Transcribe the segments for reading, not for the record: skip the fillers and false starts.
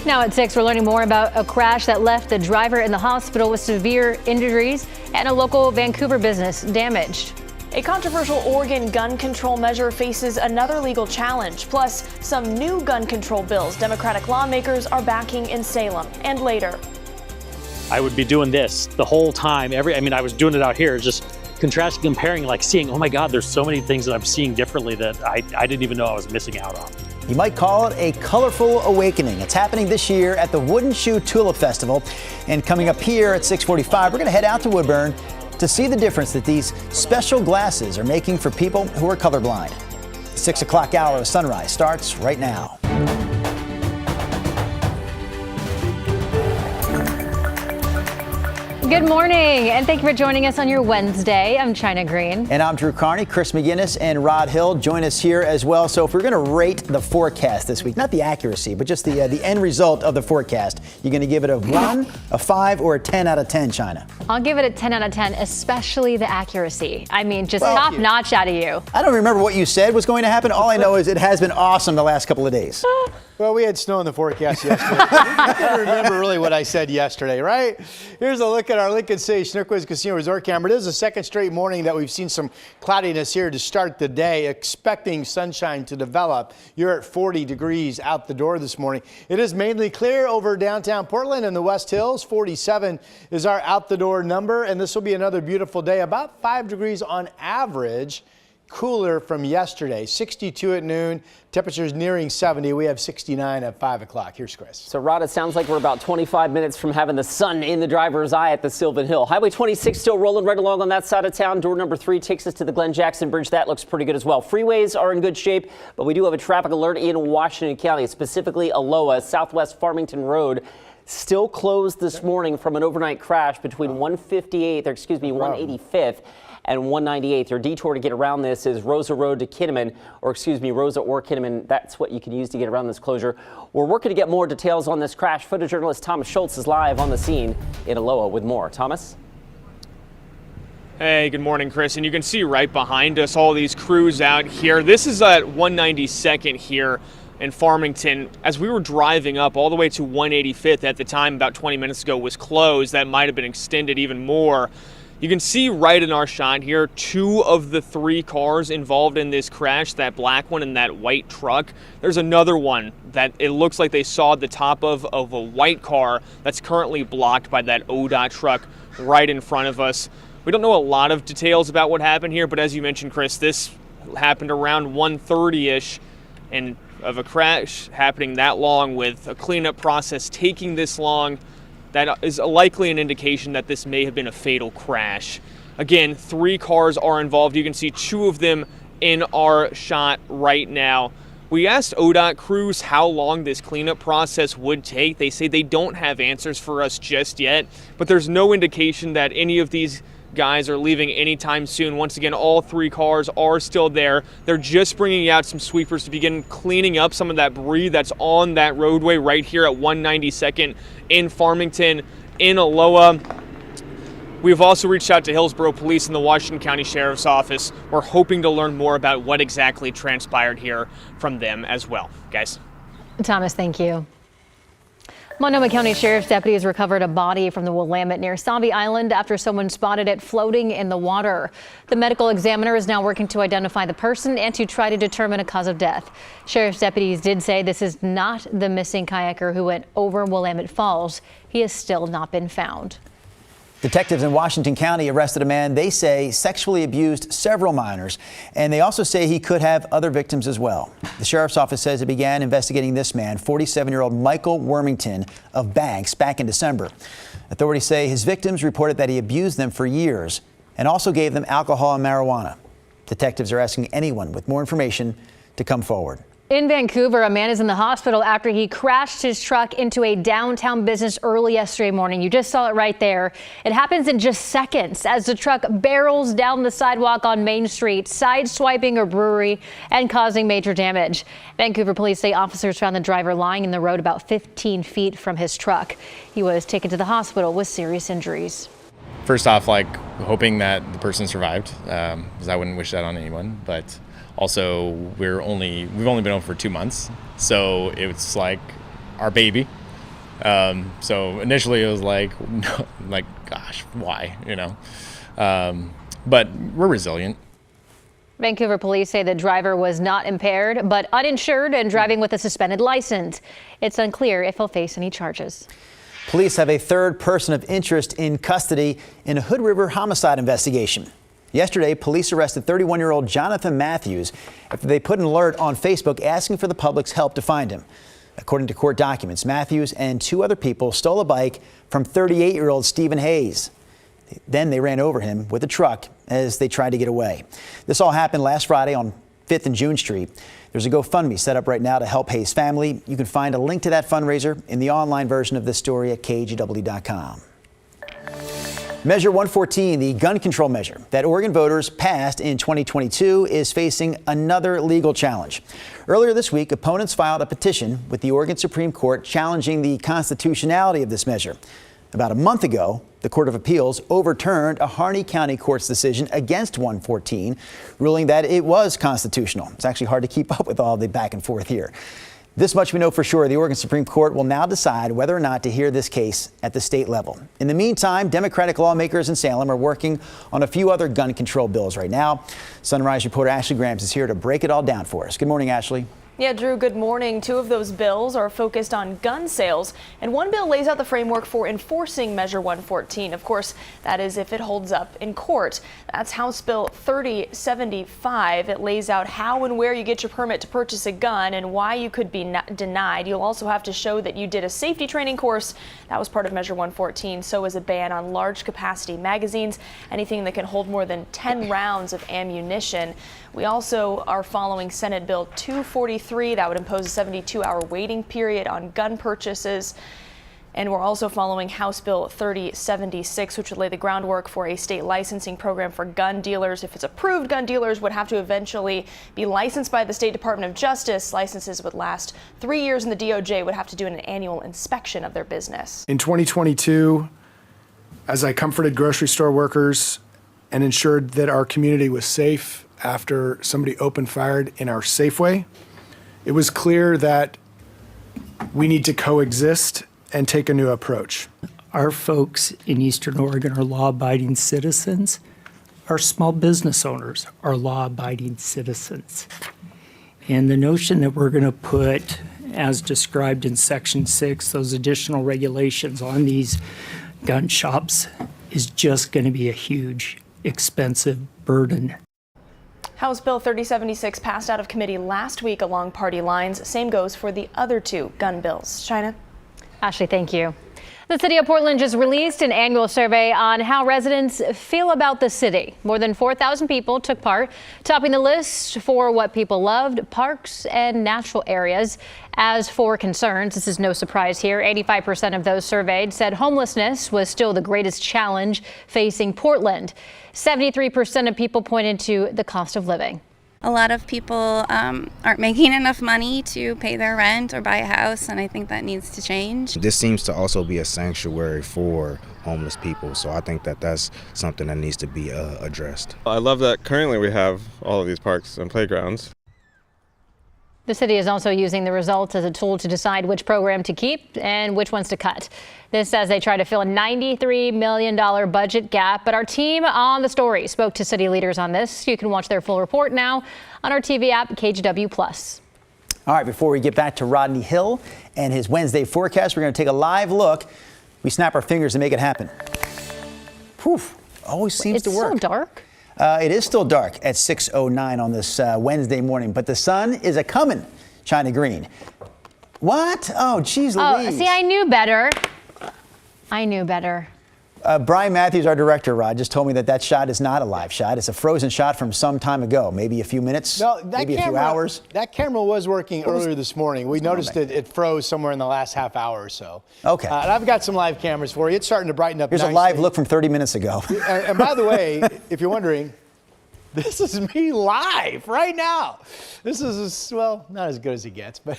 Now at 6, we're learning more about a crash that left the driver in the hospital with severe injuries and a local Vancouver business damaged. A controversial Oregon gun control measure faces another legal challenge, plus some new gun control bills Democratic lawmakers are backing in Salem. And later, I would be doing this the whole time. I was doing it out here, just contrasting, comparing, like seeing, oh my God, there's so many things that I'm seeing differently that I didn't even know I was missing out on. You might call it a colorful awakening. It's happening this year at the Wooden Shoe Tulip Festival. And coming up here at 6:45, we're going to head out to Woodburn to see the difference that these special glasses are making for people who are colorblind. The 6 o'clock hour of sunrise starts right now. Good morning, and thank you for joining us on your Wednesday. I'm China Green. And I'm Drew Carney. Chris McGinnis and Rod Hill join us here as well. So if we're going to rate the forecast this week, not the accuracy, but just the end result of the forecast, you're going to give it a 1, a 5, or a 10 out of 10, China? I'll give it a 10 out of 10, especially the accuracy. I mean, just top notch out of you. I don't remember what you said was going to happen. All I know is it has been awesome the last couple of days. Well, we had snow in the forecast yesterday. I can't remember really what I said yesterday, right? Here's a look at our Lincoln City Snookwiz Casino Resort camera. It is the second straight morning that we've seen some cloudiness here to start the day, expecting sunshine to develop. You're at 40 degrees out the door this morning. It is mainly clear over downtown Portland and the West Hills. 47 is our out the door number, and this will be another beautiful day, about 5 degrees on average. Cooler from yesterday. 62 at noon. Temperatures nearing 70. We have 69 at 5 o'clock. Here's Chris. So, Rod, it sounds like we're about 25 minutes from having the sun in the driver's eye at the Sylvan Hill. Highway 26 still rolling right along on that side of town. Door number 3 takes us to the Glen Jackson Bridge. That looks pretty good as well. Freeways are in good shape, but we do have a traffic alert in Washington County, specifically Aloha, Southwest Farmington Road. Still closed this morning from an overnight crash between 185th and 198th. Your detour to get around this is Rosa Road to Kinnaman, Rosa or Kinnaman. That's what you can use to get around this closure. We're working to get more details on this crash. Photojournalist Thomas Schultz is live on the scene in Aloha with more. Thomas? Hey, good morning, Chris. And you can see right behind us all these crews out here. This is at 192nd here in Farmington. As we were driving up all the way to 185th at the time, about 20 minutes ago, was closed. That might have been extended even more. You can see right in our shot here, 2 of the 3 cars involved in this crash, that black one and that white truck. There's another one that it looks like they saw the top of a white car that's currently blocked by that ODOT truck right in front of us. We don't know a lot of details about what happened here, but as you mentioned, Chris, this happened around 1:30-ish, and of a crash happening that long with a cleanup process taking this long, that is likely an indication that this may have been a fatal crash. Again, 3 cars are involved. You can see 2 of them in our shot right now. We asked ODOT crews how long this cleanup process would take. They say they don't have answers for us just yet, but there's no indication that any of these guys are leaving anytime soon. Once again, all 3 cars are still there. They're just bringing out some sweepers to begin cleaning up some of that debris that's on that roadway right here at 192nd in Farmington in Aloha. We've also reached out to Hillsborough Police and the Washington County Sheriff's Office. We're hoping to learn more about what exactly transpired here from them as well. Guys. Thomas, thank you. Multnomah County Sheriff's deputies recovered a body from the Willamette near Sauvie Island after someone spotted it floating in the water. The medical examiner is now working to identify the person and to try to determine a cause of death. Sheriff's deputies did say this is not the missing kayaker who went over Willamette Falls. He has still not been found. Detectives in Washington County arrested a man they say sexually abused several minors, and they also say he could have other victims as well. The sheriff's office says it began investigating this man, 47-year-old Michael Wormington of Banks, back in December. Authorities say his victims reported that he abused them for years and also gave them alcohol and marijuana. Detectives are asking anyone with more information to come forward. In Vancouver, a man is in the hospital after he crashed his truck into a downtown business early yesterday morning. You just saw it right there. It happens in just seconds as the truck barrels down the sidewalk on Main Street, sideswiping a brewery and causing major damage. Vancouver police say officers found the driver lying in the road about 15 feet from his truck. He was taken to the hospital with serious injuries. First off, hoping that the person survived, because I wouldn't wish that on anyone, but also we've only been home for 2 months, so it's like our baby. So initially it was like, no, like, gosh, why, but we're resilient. Vancouver police say the driver was not impaired, but uninsured and driving with a suspended license. It's unclear if he'll face any charges. Police have a third person of interest in custody in a Hood River homicide investigation. Yesterday, police arrested 31-year-old Jonathan Matthews after they put an alert on Facebook asking for the public's help to find him. According to court documents, Matthews and 2 other people stole a bike from 38-year-old Stephen Hayes. Then they ran over him with a truck as they tried to get away. This all happened last Friday on 5th and June Street. There's a GoFundMe set up right now to help Hayes' family. You can find a link to that fundraiser in the online version of this story at KGW.com. Measure 114, the gun control measure that Oregon voters passed in 2022, is facing another legal challenge. Earlier this week, opponents filed a petition with the Oregon Supreme Court challenging the constitutionality of this measure. About a month ago, the Court of Appeals overturned a Harney County court's decision against 114, ruling that it was constitutional. It's actually hard to keep up with all the back and forth here. This much we know for sure: the Oregon Supreme Court will now decide whether or not to hear this case at the state level. In the meantime, Democratic lawmakers in Salem are working on a few other gun control bills right now. Sunrise reporter Ashley Grams is here to break it all down for us. Good morning, Ashley. Yeah, Drew, good morning. 2 of those bills are focused on gun sales, and one bill lays out the framework for enforcing Measure 114. Of course, that is if it holds up in court. That's House Bill 3075. It lays out how and where you get your permit to purchase a gun and why you could be denied. You'll also have to show that you did a safety training course. That was part of Measure 114. So is a ban on large capacity magazines, anything that can hold more than 10 rounds of ammunition. We also are following Senate Bill 243. That would impose a 72-hour waiting period on gun purchases. And we're also following House Bill 3076, which would lay the groundwork for a state licensing program for gun dealers. If it's approved, gun dealers would have to eventually be licensed by the State Department of Justice. Licenses would last 3 years, and the DOJ would have to do an annual inspection of their business. In 2022, as I comforted grocery store workers and ensured that our community was safe after somebody opened fired in our Safeway, it was clear that we need to coexist and take a new approach. Our folks in Eastern Oregon are law-abiding citizens. Our small business owners are law-abiding citizens. And the notion that we're going to put, as described in Section 6, those additional regulations on these gun shops is just going to be a huge, expensive burden. House Bill 3076 passed out of committee last week along party lines. Same goes for the other 2 gun bills. China? Ashley, thank you. The city of Portland just released an annual survey on how residents feel about the city. More than 4,000 people took part, topping the list for what people loved: parks and natural areas. As for concerns, this is no surprise here. 85% of those surveyed said homelessness was still the greatest challenge facing Portland. 73% of people pointed to the cost of living. A lot of people aren't making enough money to pay their rent or buy a house, and I think that needs to change. This seems to also be a sanctuary for homeless people, so I think that that's something that needs to be addressed. I love that currently we have all of these parks and playgrounds. The city is also using the results as a tool to decide which program to keep and which ones to cut. This as they try to fill a $93 million budget gap. But our team on the story spoke to city leaders on this. You can watch their full report now on our TV app, KGW+. All right, before we get back to Rodney Hill and his Wednesday forecast, we're going to take a live look. We snap our fingers and make it happen. Poof, always seems to work. It's so dark. It is still dark at 6:09 on this Wednesday morning, but the sun is a-coming, China Green. What? Oh, geez Louise. Oh, see, I knew better. Brian Matthews, our director, Rod, just told me that shot is not a live shot. It's a frozen shot from some time ago, maybe a few minutes, maybe a few hours. That camera was working earlier this morning. We noticed it froze somewhere in the last half hour or so. Okay. And I've got some live cameras for you. It's starting to brighten up. Here's nicely. A live look from 30 minutes ago. And by the way, if you're wondering, this is me live right now. This is, well, not as good as it gets, but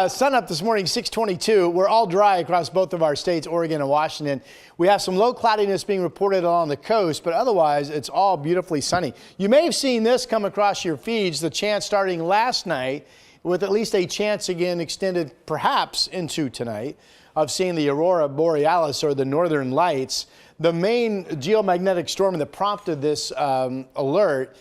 sun up this morning, 6:22. We're all dry across both of our states, Oregon and Washington. We have some low cloudiness being reported along the coast, but otherwise it's all beautifully sunny. You may have seen this come across your feeds, the chance starting last night with at least a chance again extended perhaps into tonight of seeing the aurora borealis, or the northern lights. The main geomagnetic storm that prompted this alert,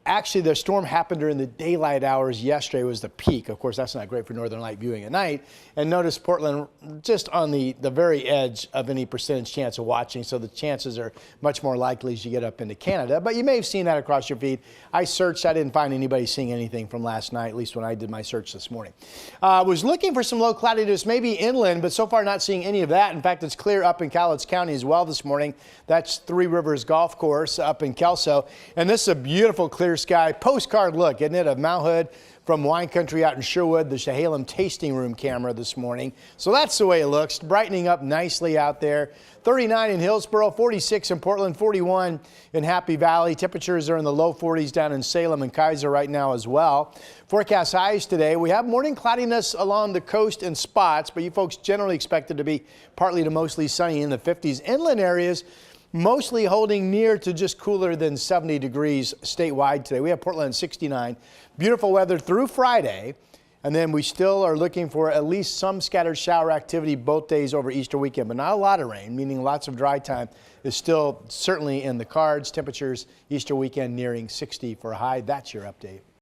actually the storm happened during the daylight hours yesterday, was the peak. Of course, that's not great for northern light viewing at night. And notice Portland just on the very edge of any percentage chance of watching, so the chances are much more likely as you get up into Canada. But you may have seen that across your feed. I searched, I didn't find anybody seeing anything from last night, at least when I did my search this morning. Was looking for some low cloudiness, maybe inland, but so far not seeing any of that. In fact, it's clear up in Cowlitz County as well this morning. That's Three Rivers Golf Course up in Kelso. And this is a beautiful clear sky. Postcard look, isn't it, of Mount Hood from wine country out in Sherwood, the Chehalem tasting room camera this morning. So that's the way it looks, brightening up nicely out there. 39 in Hillsboro, 46 in Portland, 41 in Happy Valley. Temperatures are in the low 40s down in Salem and Kaiser right now as well. Forecast highs today. We have morning cloudiness along the coast in spots, but you folks generally expect it to be partly to mostly sunny in the 50s. Inland areas mostly holding near to just cooler than 70 degrees statewide today. We have Portland 69. Beautiful weather through Friday. And then we still are looking for at least some scattered shower activity both days over Easter weekend, but not a lot of rain, meaning lots of dry time is still certainly in the cards. Temperatures Easter weekend nearing 60 for a high. That's your update.